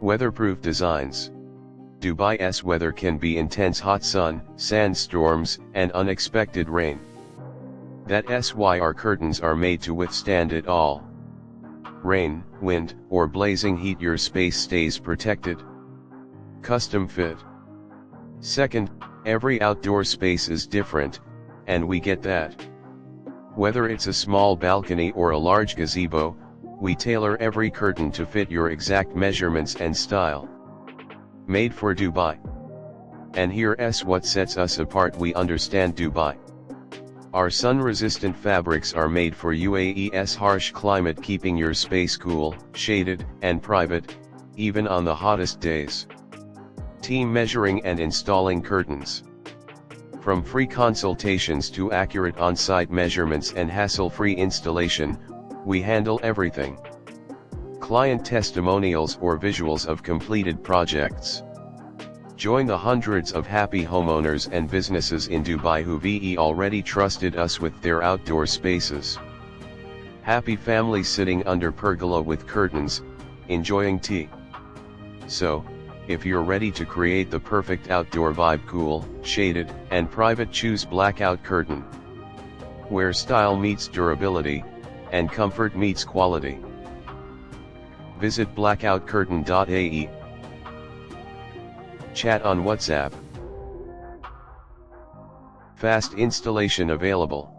Weatherproof designs. Dubai's weather can be intense hot sun, sandstorms, and unexpected rain. That's why our curtains are made to withstand it all. Rain, wind, or blazing heat, your space stays protected. Custom fit. Second, every outdoor space is different, and we get that. Whether it's a small balcony or a large gazebo, we tailor every curtain to fit your exact measurements and style. Made for Dubai. And here's what sets us apart: we understand Dubai. Our sun-resistant fabrics are made for UAE's harsh climate, keeping your space cool, shaded, and private, even on the hottest days. Team measuring and installing curtains. From free consultations to accurate on-site measurements and hassle-free installation, we handle everything. Client testimonials or visuals of completed projects. Join the hundreds of happy homeowners and businesses in Dubai who've already trusted us with their outdoor spaces. Happy families sitting under pergola with curtains, enjoying tea. So, if you're ready to create the perfect outdoor vibe, cool, shaded, and private, choose Blackout Curtain. Where style meets durability, and comfort meets quality. Visit blackoutcurtain.ae. Chat on WhatsApp. Fast installation available.